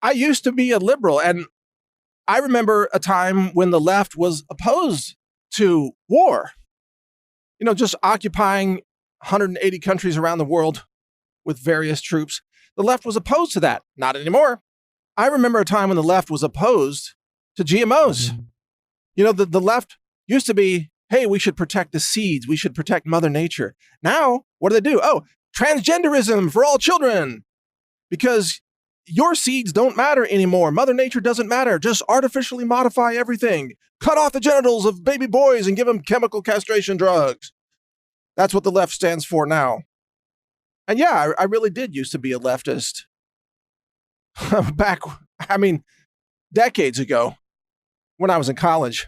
I used to be a liberal, and I remember a time when the left was opposed to war, just occupying 180 countries around the world with various troops. The left was opposed to that. Not anymore. I remember a time when the left was opposed to GMOs. The left used to be, hey, we should protect the seeds. We should protect Mother Nature. Now, what do? Oh, transgenderism for all children. Because your seeds don't matter anymore. Mother Nature doesn't matter. Just artificially modify everything. Cut off the genitals of baby boys and give them chemical castration drugs. That's what the left stands for now. And yeah, I really did used to be a leftist. Decades ago when I was in college.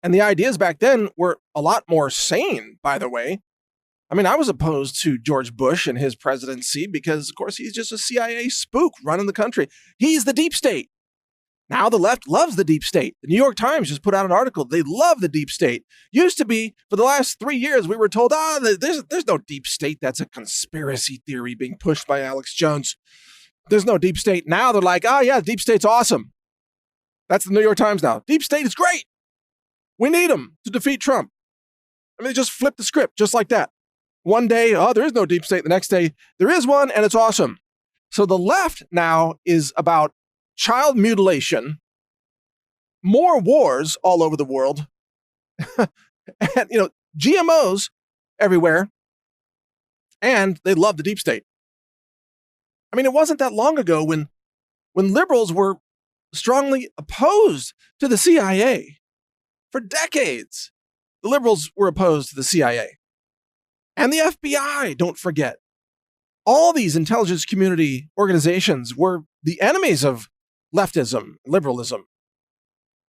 And the ideas back then were a lot more sane, by the way. I was opposed to George Bush and his presidency because, of course, he's just a CIA spook running the country. He's the deep state. Now the left loves the deep state. The New York Times just put out an article. They love the deep state. Used to be, for the last 3 years, we were told, there's no deep state. That's a conspiracy theory being pushed by Alex Jones. There's no deep state. Now they're like, yeah, deep state's awesome. That's the New York Times now. Deep state is great. We need them to defeat Trump. They just flip the script just like that. One day, there is no deep state. The next day, there is one, and it's awesome. So the left now is about child mutilation, more wars all over the world, and, GMOs everywhere, and they love the deep state. It wasn't that long ago when liberals were strongly opposed to the CIA. For decades, the liberals were opposed to the CIA. And the FBI, don't forget. All these intelligence community organizations were the enemies of leftism, liberalism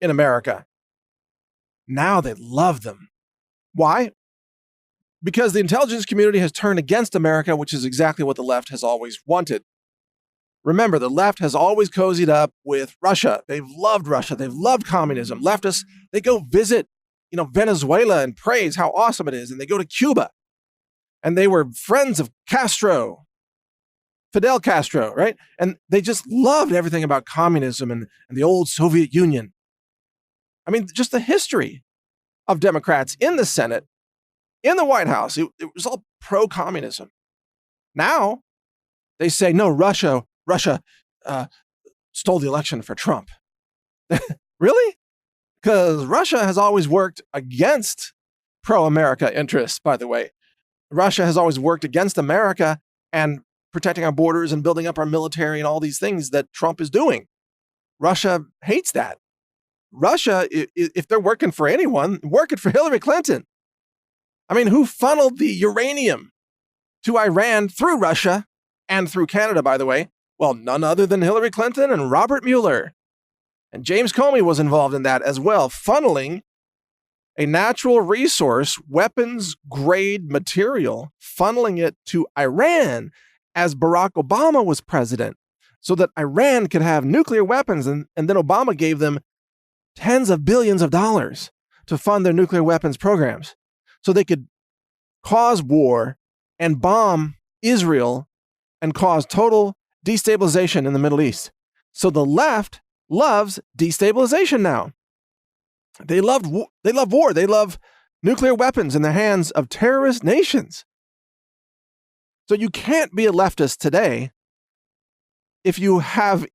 in America. Now they love them. Why? Because the intelligence community has turned against America, which is exactly what the left has always wanted. Remember, the left has always cozied up with Russia. They've loved Russia. They've loved communism. Leftists, they go visit, Venezuela and praise how awesome it is. And they go to Cuba. And they were friends of Castro, Fidel Castro, right? And they just loved everything about communism and the old Soviet Union. Just the history of Democrats in the Senate, in the White House, it was all pro-communism. Now, they say, no, Russia stole the election for Trump. Really? Because Russia has always worked against pro-America interests, by the way. Russia has always worked against America and protecting our borders and building up our military and all these things that Trump is doing. Russia hates that. Russia, if they're working for anyone, working for Hillary Clinton. Who funneled the uranium to Iran through Russia and through Canada, by the way? Well, none other than Hillary Clinton and Robert Mueller. And James Comey was involved in that as well, funneling a natural resource, weapons-grade material, funneling it to Iran as Barack Obama was president, so that Iran could have nuclear weapons, and then Obama gave them tens of billions of dollars to fund their nuclear weapons programs, so they could cause war and bomb Israel and cause total destabilization in the Middle East. So the left loves destabilization now. They love war. They love nuclear weapons in the hands of terrorist nations. So you can't be a leftist today if you have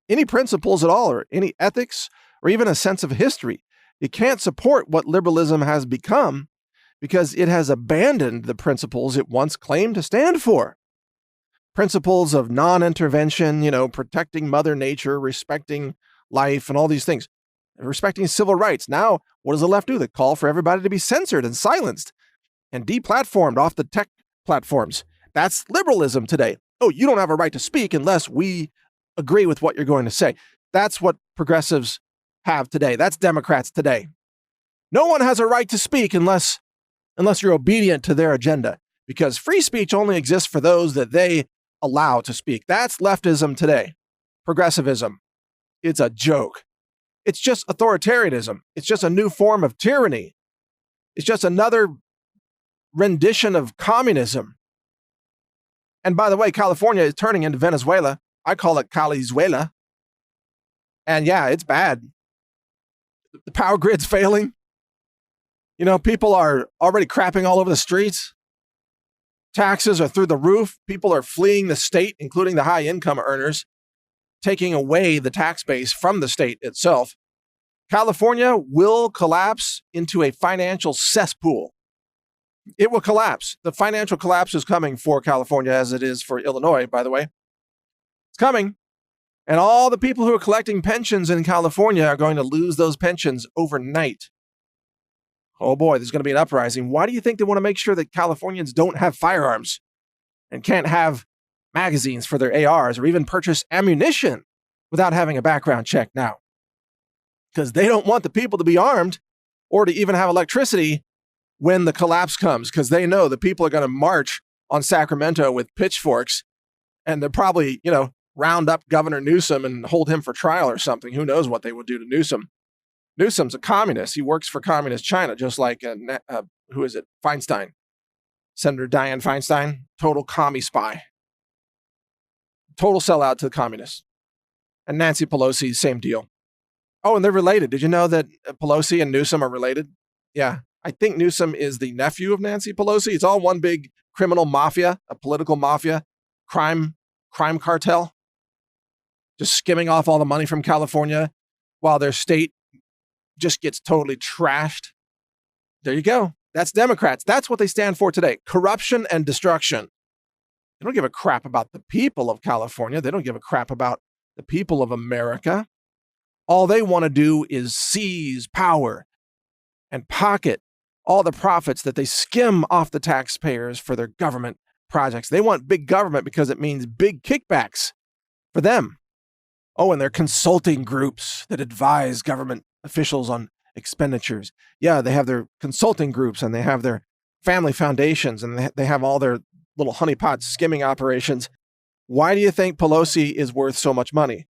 any principles at all, or any ethics, or even a sense of history. You can't support what liberalism has become because it has abandoned the principles it once claimed to stand for. Principles of non-intervention, protecting Mother Nature, respecting life, and all these things. Respecting civil rights. Now, what does the left do? They call for everybody to be censored and silenced and deplatformed off the tech platforms. That's liberalism today. Oh, you don't have a right to speak unless we agree with what you're going to say. That's what progressives have today. That's Democrats today. No one has a right to speak unless you're obedient to their agenda, because free speech only exists for those that they allow to speak. That's leftism today. Progressivism. It's a joke. It's just authoritarianism. It's just a new form of tyranny. It's just another rendition of communism. And by the way, California is turning into Venezuela. I call it Calizuela. And yeah, it's bad. The power grid's failing. People are already crapping all over the streets. Taxes are through the roof. People are fleeing the state, including the high income earners, taking away the tax base from the state itself. California will collapse into a financial cesspool. It will collapse. The financial collapse is coming for California as it is for Illinois, by the way. It's coming. And all the people who are collecting pensions in California are going to lose those pensions overnight. Oh boy, there's going to be an uprising. Why do you think they want to make sure that Californians don't have firearms and can't have magazines for their ARs or even purchase ammunition without having a background check now? Because they don't want the people to be armed or to even have electricity when the collapse comes, because they know the people are going to march on Sacramento with pitchforks, and they'll probably, round up Governor Newsom and hold him for trial or something. Who knows what they would do to Newsom? Newsom's a communist. He works for communist China, just like, who is it? Feinstein. Senator Dianne Feinstein, total commie spy. Total sellout to the communists. And Nancy Pelosi, same deal. Oh, and they're related. Did you know that Pelosi and Newsom are related? Yeah. I think Newsom is the nephew of Nancy Pelosi. It's all one big criminal mafia, a political mafia, crime cartel, just skimming off all the money from California while their state just gets totally trashed. There you go. That's Democrats. That's what they stand for today. Corruption and destruction. They don't give a crap about the people of California. They don't give a crap about the people of America. All they want to do is seize power and pocket all the profits that they skim off the taxpayers for their government projects. They want big government because it means big kickbacks for them. Oh, and they're consulting groups that advise government officials on expenditures. Yeah, they have their consulting groups and they have their family foundations and they have all their little honeypot skimming operations. Why do you think Pelosi is worth so much money?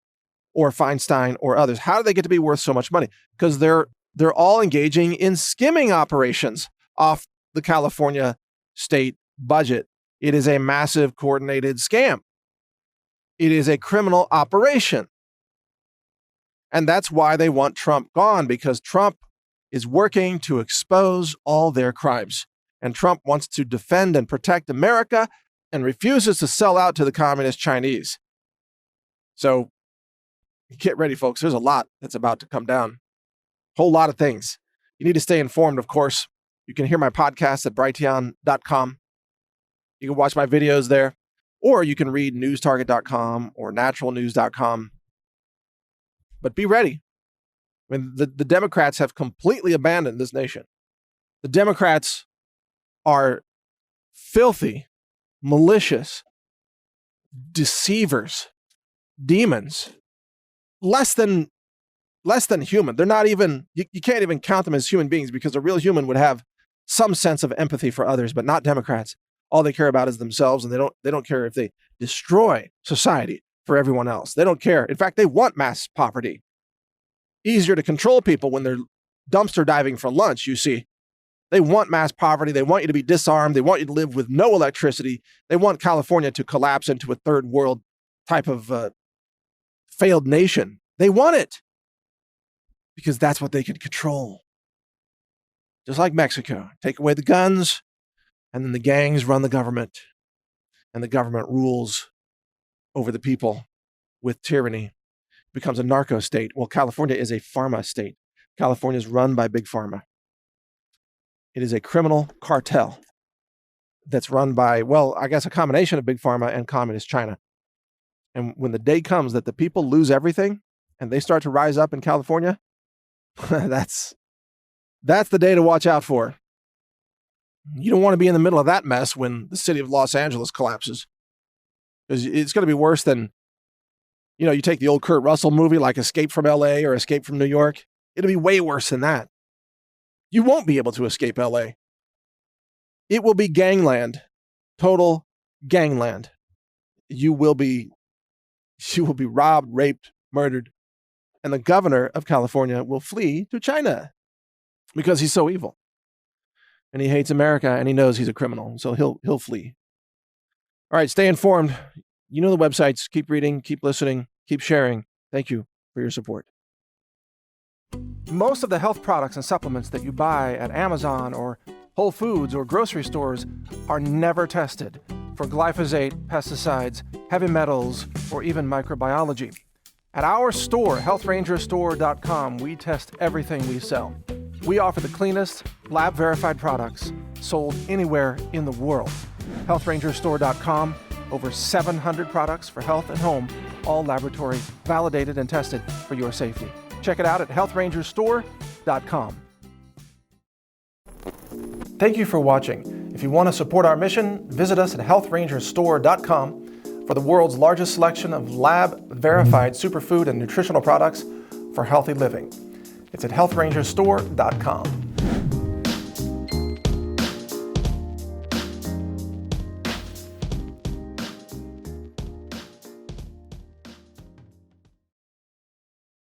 Or Feinstein or others? How do they get to be worth so much money? Because they're all engaging in skimming operations off the California state budget. It is a massive coordinated scam. It is a criminal operation. And that's why they want Trump gone, because Trump is working to expose all their crimes. And Trump wants to defend and protect America and refuses to sell out to the communist Chinese. So get ready, folks. There's a lot that's about to come down. Whole lot of things. You need to stay informed, of course. You can hear my podcast at brighteon.com. You can watch my videos there, or you can read newstarget.com or naturalnews.com. But be ready. I mean, the Democrats have completely abandoned this nation. The Democrats are filthy, malicious, deceivers, demons, less than human. They're not even, you can't even count them as human beings, because a real human would have some sense of empathy for others, but not Democrats. All they care about is themselves, and they don't care if they destroy society for everyone else. They don't care. In fact, they want mass poverty. Easier to control people when they're dumpster diving for lunch, you see. They want mass poverty. They want you to be disarmed. They want you to live with no electricity. They want California to collapse into a third world type of failed nation. They want it because that's what they can control. Just like Mexico. Take away the guns, and then the gangs run the government, and the government rules over the people with tyranny. It becomes a narco state. Well, California is a pharma state. California is run by big pharma. It is a criminal cartel that's run by, well, I guess a combination of big pharma and communist China. And when the day comes that the people lose everything and they start to rise up in California, that's the day to watch out for. You don't want to be in the middle of that mess when the city of Los Angeles collapses, because it's going to be worse than, you take the old Kurt Russell movie like Escape from LA or Escape from New York. It'll be way worse than that. You won't be able to escape LA. It will be gangland, total gangland. You will be robbed, raped, murdered, and the governor of California will flee to China because he's so evil. And he hates America, and he knows he's a criminal, so he'll flee. All right, stay informed. You know the websites. Keep reading, keep listening, keep sharing. Thank you for your support. Most of the health products and supplements that you buy at Amazon or Whole Foods or grocery stores are never tested for glyphosate, pesticides, heavy metals, or even microbiology. At our store, healthrangerstore.com, we test everything we sell. We offer the cleanest, lab-verified products sold anywhere in the world. healthrangerstore.com, over 700 products for health and home, all laboratory validated and tested for your safety. Check it out at healthrangerstore.com. Thank you for watching. If you want to support our mission, visit us at healthrangerstore.com for the world's largest selection of lab-verified superfood and nutritional products for healthy living. It's at healthrangerstore.com.